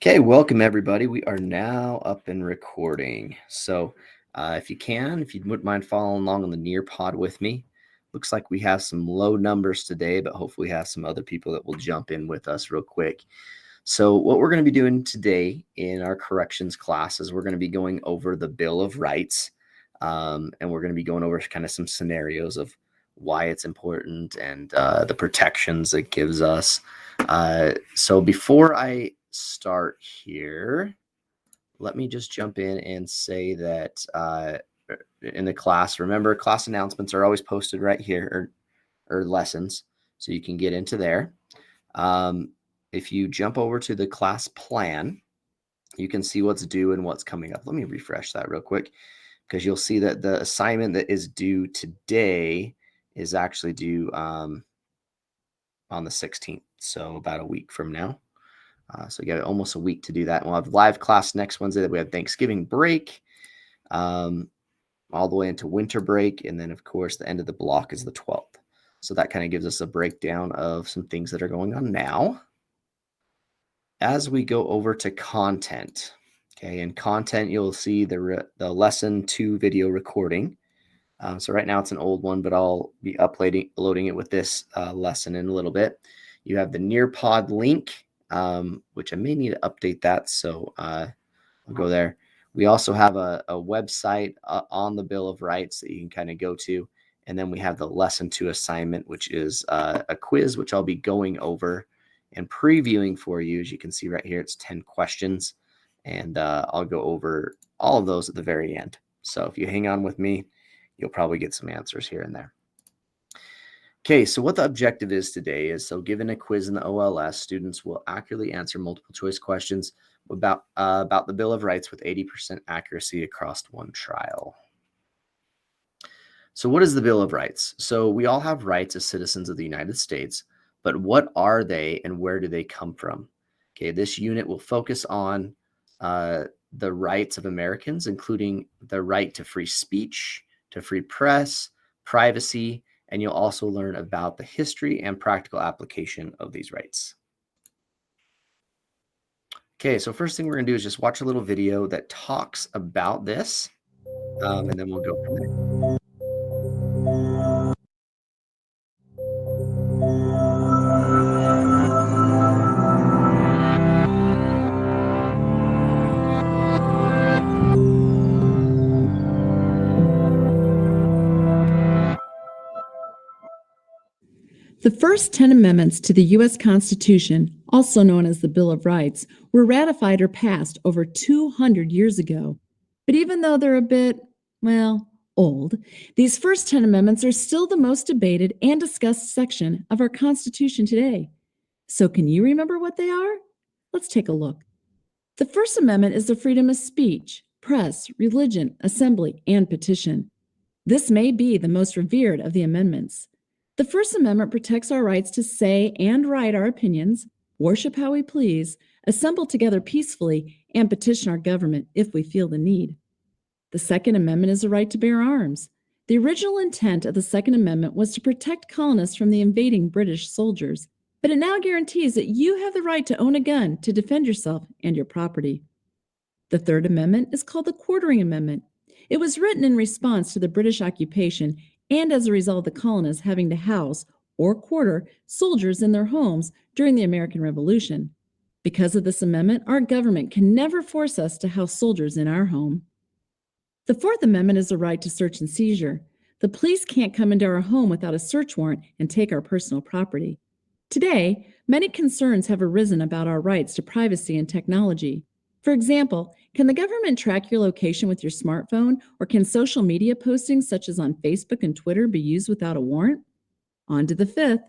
Okay, welcome everybody. We are now up and recording. So if you wouldn't mind following along on the Nearpod with me. Looks like we have some low numbers today, but hopefully we have some other people that will jump in with us real quick. So what we're going to be doing today in our corrections class is we're going to be going over the Bill of Rights. And we're going to be going over kind of some scenarios of why it's important and the protections it gives us. So before I start here, let me just jump in and say that in the class, remember, class announcements are always posted right here, or lessons, so you can get into there. If you jump over to the class plan, you can see what's due and what's coming up. Let me refresh that real quick, because you'll see that the assignment that is due today is actually due on the 16th, so about a week from now. So you got almost a week to do that. And we'll have live class next Wednesday. That we have Thanksgiving break, all the way into winter break. And then, of course, the end of the block is the 12th. So that kind of gives us a breakdown of some things that are going on now. As we go over to content, okay, in content, you'll see the lesson 2 video recording. So right now it's an old one, but I'll be loading it with this lesson in a little bit. You have the Nearpod link, which I may need to update that. So I'll go there. We also have a website on the Bill of Rights that you can kind of go to. And then we have the lesson 2 assignment, which is a quiz, which I'll be going over and previewing for you. As you can see right here, it's 10 questions. And I'll go over all of those at the very end. So if you hang on with me, you'll probably get some answers here and there. Okay, so what the objective is today is, so given a quiz in the OLS, students will accurately answer multiple choice questions about the Bill of Rights with 80% accuracy across one trial. So what is the Bill of Rights? So we all have rights as citizens of the United States, but what are they and where do they come from? Okay, this unit will focus on the rights of Americans, including the right to free speech, to free press, privacy, and you'll also learn about the history and practical application of these rights. Okay, so first thing we're going to do is just watch a little video that talks about this, and then we'll go from there. The first 10 amendments to the U.S. Constitution, also known as the Bill of Rights, were ratified or passed over 200 years ago. But even though they're a bit, old, these first 10 amendments are still the most debated and discussed section of our Constitution today. So can you remember what they are? Let's take a look. The First Amendment is the freedom of speech, press, religion, assembly, and petition. This may be the most revered of the amendments. The First Amendment protects our rights to say and write our opinions, worship how we please, assemble together peacefully, and petition our government if we feel the need. The Second Amendment is the right to bear arms. The original intent of the Second Amendment was to protect colonists from the invading British soldiers, but it now guarantees that you have the right to own a gun to defend yourself and your property. The Third Amendment is called the Quartering Amendment. It was written in response to the British occupation and as a result of the colonists having to house or quarter soldiers in their homes during the American Revolution. Because of this amendment, our government can never force us to house soldiers in our home. The Fourth Amendment is the right to search and seizure. The police can't come into our home without a search warrant and take our personal property. Today, many concerns have arisen about our rights to privacy and technology. For example, can the government track your location with your smartphone, or can social media postings such as on Facebook and Twitter be used without a warrant? On to the fifth.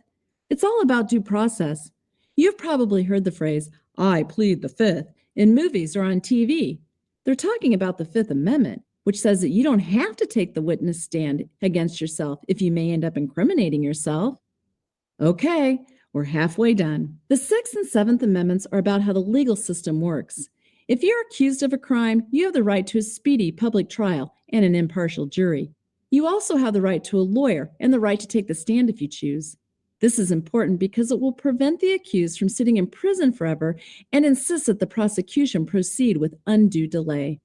It's all about due process. You've probably heard the phrase, "I plead the fifth," in movies or on TV. They're talking about the Fifth Amendment, which says that you don't have to take the witness stand against yourself if you may end up incriminating yourself. Okay, we're halfway done. The Sixth and Seventh Amendments are about how the legal system works. If you're accused of a crime, you have the right to a speedy public trial and an impartial jury. You also have the right to a lawyer and the right to take the stand if you choose. This is important because it will prevent the accused from sitting in prison forever and insists that the prosecution proceed with undue delay.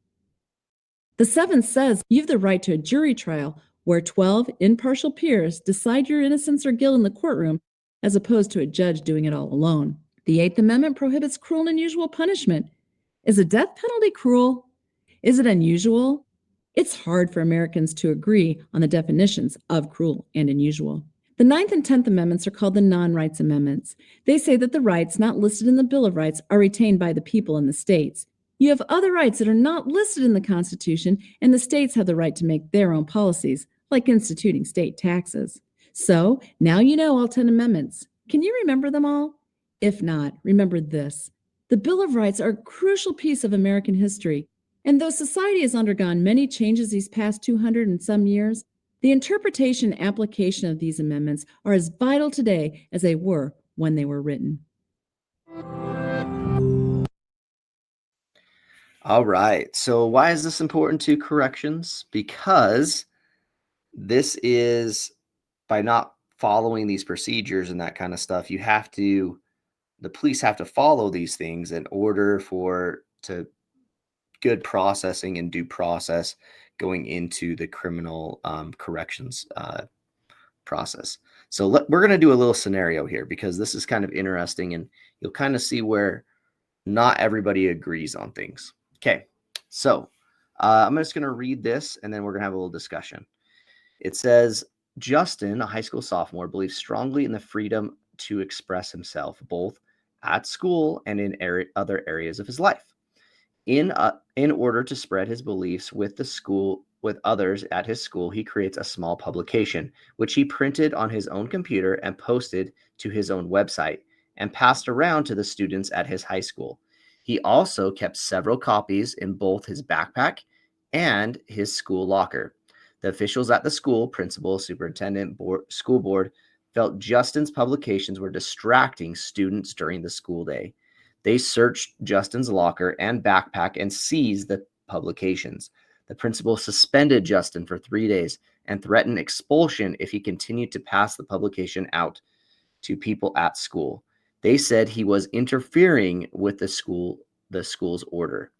The seventh says you have the right to a jury trial where 12 impartial peers decide your innocence or guilt in the courtroom as opposed to a judge doing it all alone. The Eighth Amendment prohibits cruel and unusual punishment. Is a death penalty cruel? Is it unusual? It's hard for Americans to agree on the definitions of cruel and unusual. The Ninth and Tenth Amendments are called the non-rights amendments. They say that the rights not listed in the Bill of Rights are retained by the people in the states. You have other rights that are not listed in the Constitution, and the states have the right to make their own policies, like instituting state taxes. So, now you know all 10 amendments. Can you remember them all? If not, remember this. The Bill of Rights are a crucial piece of American history, and though society has undergone many changes these past 200 and some years, the interpretation and application of these amendments are as vital today as they were when they were written. All right. So why is this important to corrections? Because this is by not following these procedures and that kind of stuff, the police have to follow these things in order for to good processing and due process going into the criminal corrections process. So we're going to do a little scenario here because this is kind of interesting and you'll kind of see where not everybody agrees on things. Okay, so I'm just going to read this and then we're going to have a little discussion. It says, Justin, a high school sophomore, believes strongly in the freedom to express himself, both at school and in other areas of his life. In order to spread his beliefs with others at his school, he creates a small publication, which he printed on his own computer and posted to his own website and passed around to the students at his high school. He also kept several copies in both his backpack and his school locker. The officials at the school, principal, superintendent, school board, felt Justin's publications were distracting students during the school day. They searched Justin's locker and backpack and seized the publications. The principal suspended Justin for 3 days and threatened expulsion if he continued to pass the publication out to people at school. They said he was interfering with the school's order.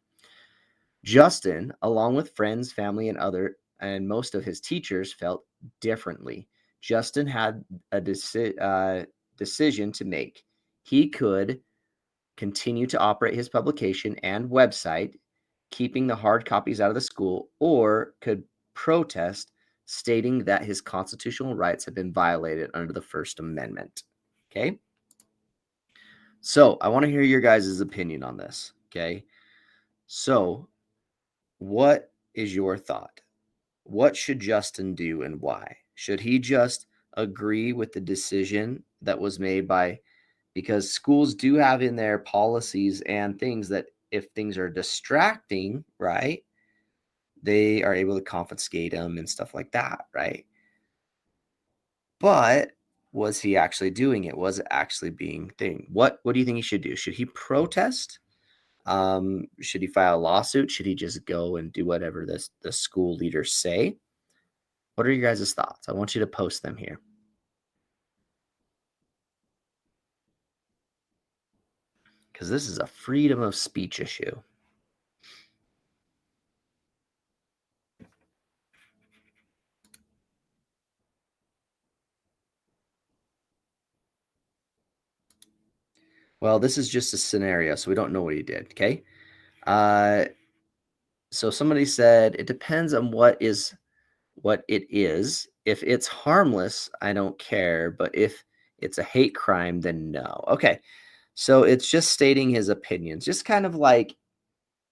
Justin, along with friends, family, and most of his teachers, felt differently. Justin had a decision to make. He could continue to operate his publication and website, keeping the hard copies out of the school, or could protest, stating that his constitutional rights have been violated under the First Amendment. Okay? So I want to hear your guys' opinion on this. Okay? So, what is your thought? What should Justin do and why? Should he just agree with the decision that was made because schools do have in their policies and things that if things are distracting, right, they are able to confiscate them and stuff like that, right? But was he actually doing it? Was it actually being thing? What do you think he should do? Should he protest? Should he file a lawsuit? Should he just go and do whatever the school leaders say? What are your guys' thoughts? I want you to post them here. Because this is a freedom of speech issue. Well, this is just a scenario, so we don't know what he did, okay? So somebody said, it depends on what it is. If it's harmless, I don't care, but if it's a hate crime, then no. Okay, so it's just stating his opinions, just kind of like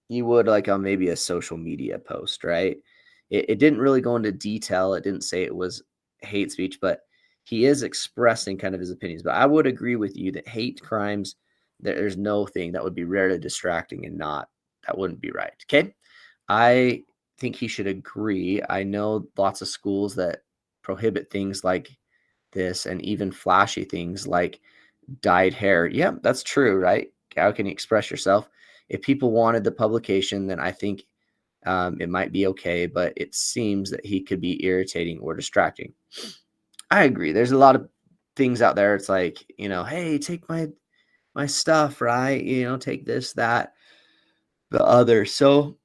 you would like on maybe a social media post, right? It didn't really go into detail. It didn't say it was hate speech, but he is expressing kind of his opinions. But I would agree with you that hate crimes, there's no thing that would be rarely distracting and that wouldn't be right. Okay. I think he should agree. I know lots of schools that prohibit things like this and even flashy things like dyed hair. Yeah, that's true, right? How can you express yourself? If people wanted the publication, then I think it might be okay, but it seems that he could be irritating or distracting. I agree. There's a lot of things out there. It's like, hey, take my stuff, right? Take this, that, the other. So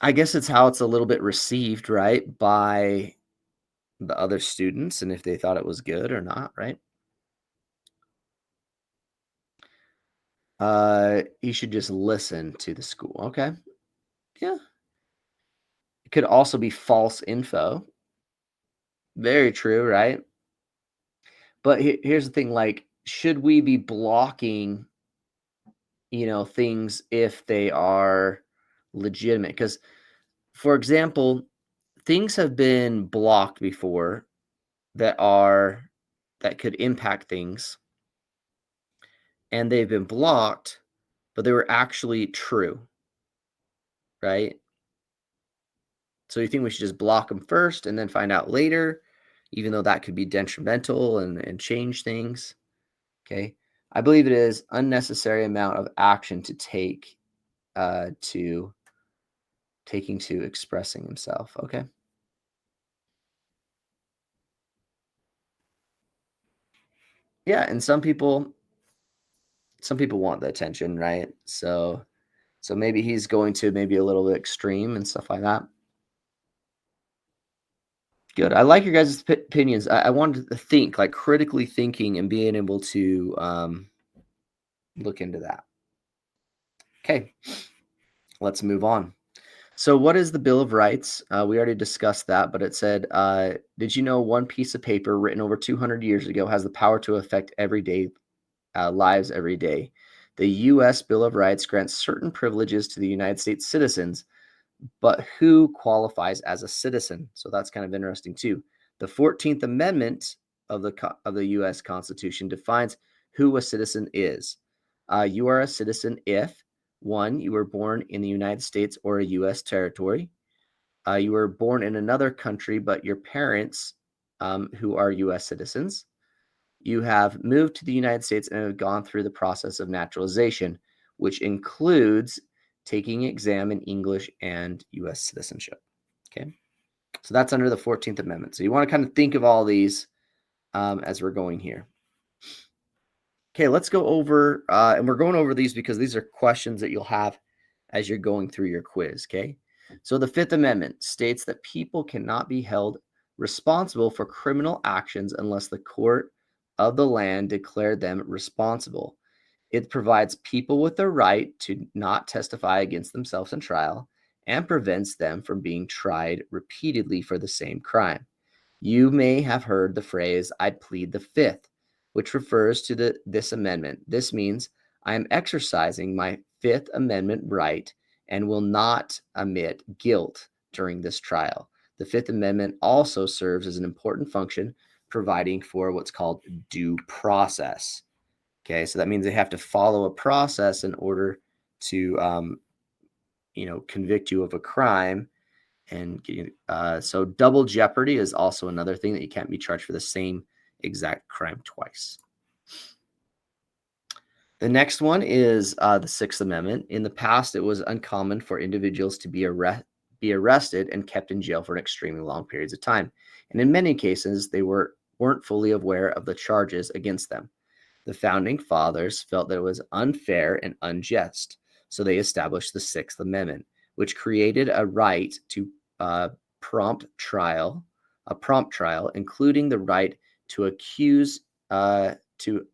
I guess it's how it's a little bit received, right, by the other students and if they thought it was good or not, right? You should just listen to the school. Okay. Yeah. It could also be false info. Very true, right? But here's the thing, like, should we be blocking, things if they are legitimate? Because, for example, things have been blocked before that are that could impact things, and they've been blocked, but they were actually true, right? So you think we should just block them first and then find out later, even though that could be detrimental and change things? Okay. I believe it is unnecessary amount of action to take to taking to expressing himself. Okay. Yeah, and some people want the attention, right? So maybe he's going to maybe a little bit extreme and stuff like that. Good. I like your guys' opinions. I wanted to think, like critically thinking and being able to look into that. Okay, let's move on. So, what is the Bill of Rights? We already discussed that, but it said, did you know one piece of paper written over 200 years ago has the power to affect everyday lives every day? The U.S. Bill of Rights grants certain privileges to the United States citizens, but who qualifies as a citizen? So that's kind of interesting too. The 14th Amendment of the U.S. Constitution defines who a citizen is. You are a citizen if one, you were born in the United States or a U.S. territory. You were born in another country, but your parents, who are U.S. citizens, you have moved to the United States and have gone through the process of naturalization, which includes taking exam in English and U.S. citizenship. Okay, so that's under the 14th Amendment. So you want to kind of think of all these as we're going here. Okay, let's go over, and we're going over these because these are questions that you'll have as you're going through your quiz. Okay, so the Fifth Amendment states that people cannot be held responsible for criminal actions unless the court of the land declared them responsible. It provides people with the right to not testify against themselves in trial and prevents them from being tried repeatedly for the same crime. You may have heard the phrase, I plead the fifth, which refers to this amendment. This means I am exercising my Fifth Amendment right and will not admit guilt during this trial. The Fifth Amendment also serves as an important function, providing for what's called due process. Okay, so that means they have to follow a process in order to, convict you of a crime. And so double jeopardy is also another thing that you can't be charged for the same exact crime twice. The next one is the Sixth Amendment. In the past, it was uncommon for individuals to be arrested and kept in jail for extremely long periods of time. And in many cases, they weren't fully aware of the charges against them. The founding fathers felt that it was unfair and unjust, so they established the Sixth Amendment, which created a right to uh, a prompt trial, including the right to accuse to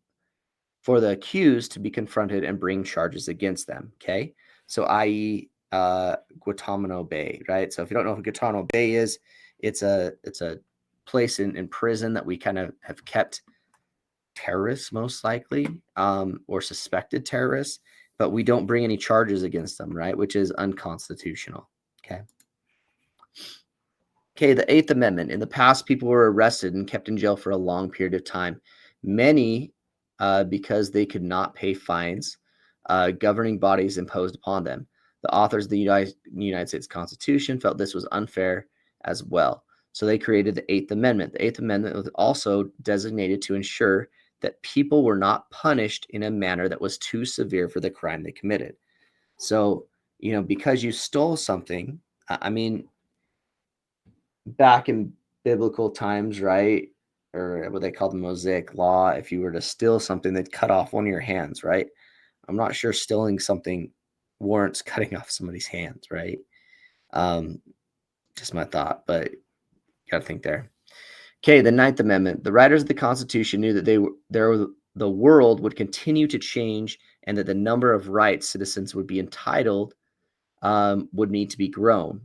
for the accused to be confronted and bring charges against them. Okay, so i.e. Guantanamo Bay, right? So if you don't know what Guantanamo Bay is, it's a place in prison that we kind of have kept terrorists, most likely, or suspected terrorists, but we don't bring any charges against them, right? Which is unconstitutional. Okay. Okay, the Eighth Amendment. In the past, people were arrested and kept in jail for a long period of time. Many, because they could not pay fines, governing bodies imposed upon them. The authors of the United States Constitution felt this was unfair as well. So they created the Eighth Amendment. The Eighth Amendment was also designated to ensure that people were not punished in a manner that was too severe for the crime they committed. So, because you stole something, I mean, back in biblical times, right? or what they call the Mosaic Law. If you were to steal something, they'd cut off one of your hands, right? I'm not sure stealing something warrants cutting off somebody's hands, right? Just my thought, but you got to think there. Okay, the Ninth Amendment. The writers of the Constitution knew that the world would continue to change and that the number of rights citizens would be entitled would need to be grown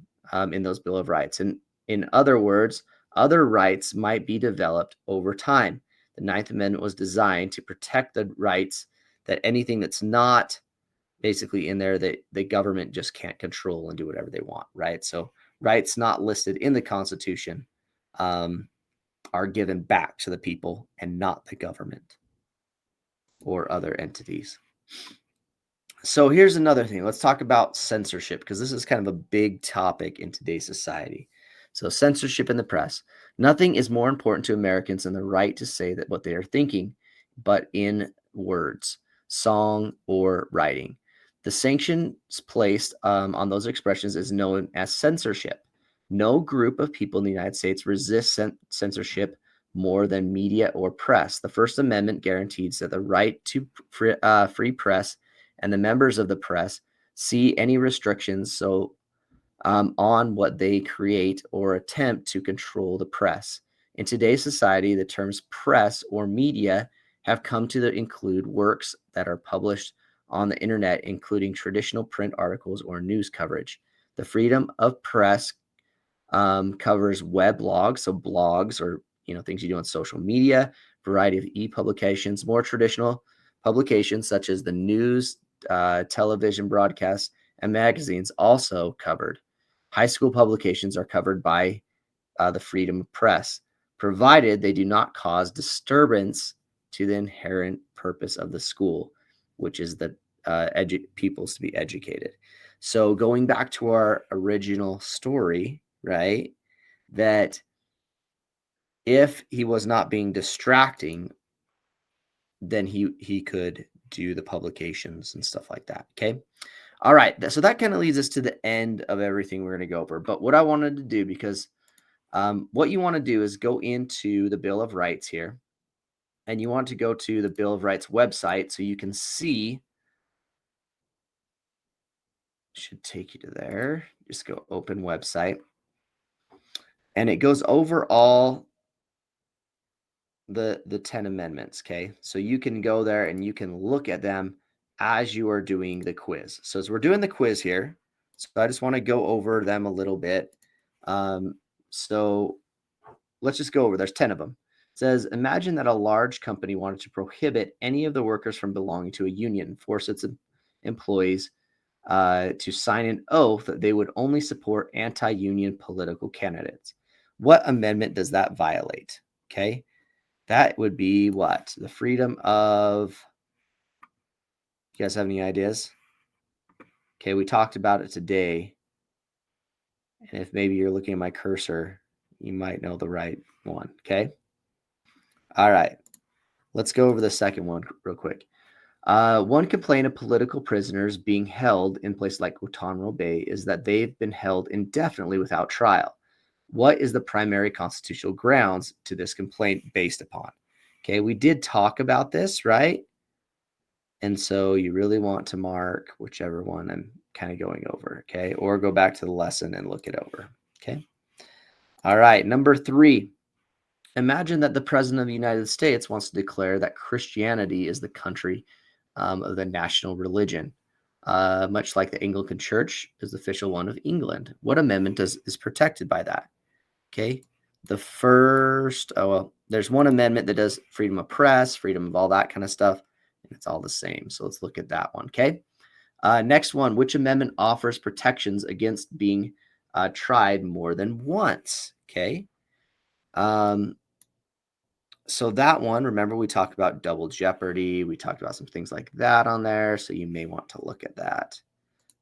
in those Bill of Rights. And in other words, other rights might be developed over time. The Ninth Amendment was designed to protect the rights that anything that's not basically in there that the government just can't control and do whatever they want, right? So rights not listed in the Constitution are given back to the people and not the government or other entities. So here's another thing. Let's talk about censorship, because this is kind of a big topic in today's society. So censorship in the press. Nothing is more important to Americans than the right to say that what they are thinking, but in words, song, or writing. The sanctions placed on those expressions is known as censorship. No group of people in the United States resists censorship more than media or press. The First Amendment guarantees that the right to free press and the members of the press see any restrictions on what they create or attempt to control the press. In today's society, the terms press or media have come to include works that are published on the internet, including traditional print articles or news coverage. The freedom of press covers web blogs, so blogs or things you do on social media, variety of e-publications, more traditional publications such as the news, television broadcasts, and magazines also covered. High school publications are covered by the freedom of press, provided they do not cause disturbance to the inherent purpose of the school, which is the pupils to be educated. So going back to our original story, right, that if he was not being distracting, then he could do the publications and stuff like that. Okay. All right. So that kind of leads us to the end of everything we're going to go over. But what I wanted to do, because what you want to do is go into the Bill of Rights here, and you want to go to the Bill of Rights website so you can see. Should take you to there. Just go open website. And it goes over all the 10 amendments, okay? So you can go there and you can look at them as you are doing the quiz. So as we're doing the quiz here, so I just want to go over them a little bit. So let's just go over. There's 10 of them. It says, imagine that a large company wanted to prohibit any of the workers from belonging to a union, force its employees to sign an oath that they would only support anti-union political candidates. What amendment does that violate? Okay. That would be what? The freedom of. You guys have any ideas? Okay, we talked about it today. And if maybe you're looking at my cursor, you might know the right one. Okay. All right. Let's go over the second one real quick. One complaint of political prisoners being held in places like Guantanamo Bay is that they've been held indefinitely without trial. What is the primary constitutional grounds to this complaint based upon? Okay, we did talk about this, right? And so you really want to mark whichever one I'm kind of going over, okay? Or go back to the lesson and look it over, okay? All right, number 3. Imagine that the President of the United States wants to declare that Christianity is the country of the national religion, much like the Anglican Church is the official one of England. What amendment is protected by that? Okay, the first, there's one amendment that does freedom of press, freedom of all that kind of stuff, and it's all the same. So let's look at that one, okay? Next one, which amendment offers protections against being tried more than once, okay? So that one, remember we talked about double jeopardy. We talked about some things like that on there. So you may want to look at that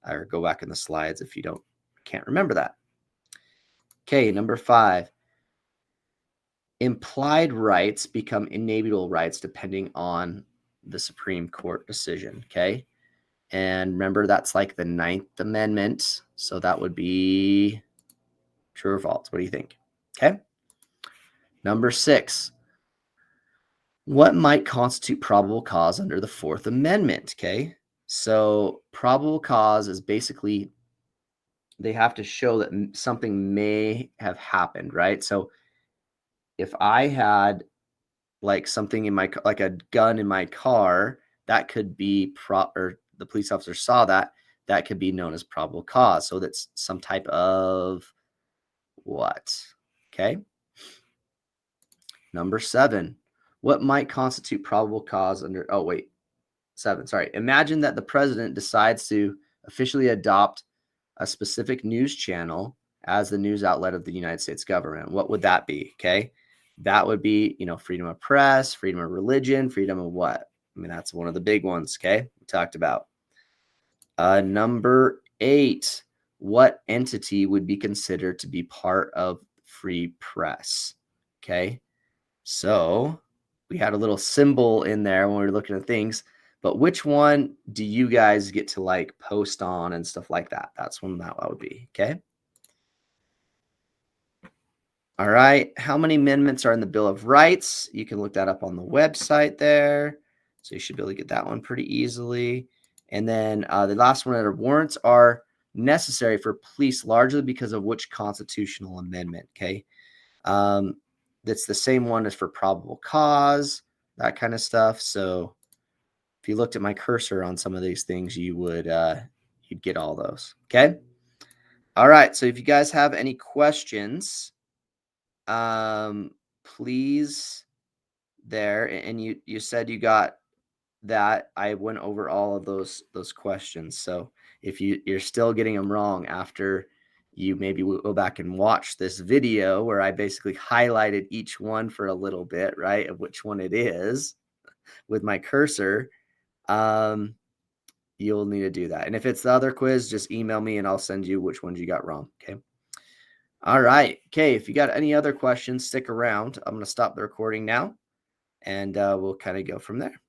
or go back in the slides if you can't remember that. Okay, number 5. Implied rights become inalienable rights depending on the Supreme Court decision, okay? And remember, that's like the 9th Amendment. So that would be true or false. What do you think? Okay. Number 6. What might constitute probable cause under the Fourth Amendment? Okay. So probable cause is basically they have to show that something may have happened, right? So if I had like something in my like a gun in my car, that could be or the police officer saw that could be known as probable cause. So that's some type of what? Okay. Number 7. What might constitute probable cause under 7. Sorry. Imagine that the president decides to officially adopt a specific news channel as the news outlet of the United States government. What would that be? Okay. That would be, freedom of press, freedom of religion, freedom of what? I mean, that's one of the big ones. Okay. We talked about. Number 8. What entity would be considered to be part of free press? Okay. So we had a little symbol in there when we were looking at things, but which one do you guys get to like post on and stuff like that? That's one that would be. Okay. All right. How many amendments are in the Bill of Rights? You can look that up on the website there. So you should be able to get that one pretty easily. And then the last one, warrants are necessary for police largely because of which constitutional amendment. Okay. That's the same one as for probable cause, that kind of stuff. So if you looked at my cursor on some of these things, you would you'd get all those. Okay. All right. So if you guys have any questions, please there. And you said you got that. I went over all of those questions. So if you're still getting them wrong after you maybe go back and watch this video where I basically highlighted each one for a little bit, right, of which one it is with my cursor, you'll need to do that. And if it's the other quiz, just email me and I'll send you which ones you got wrong. Okay. All right. Okay. If you got any other questions, stick around. I'm going to stop the recording now and we'll kind of go from there.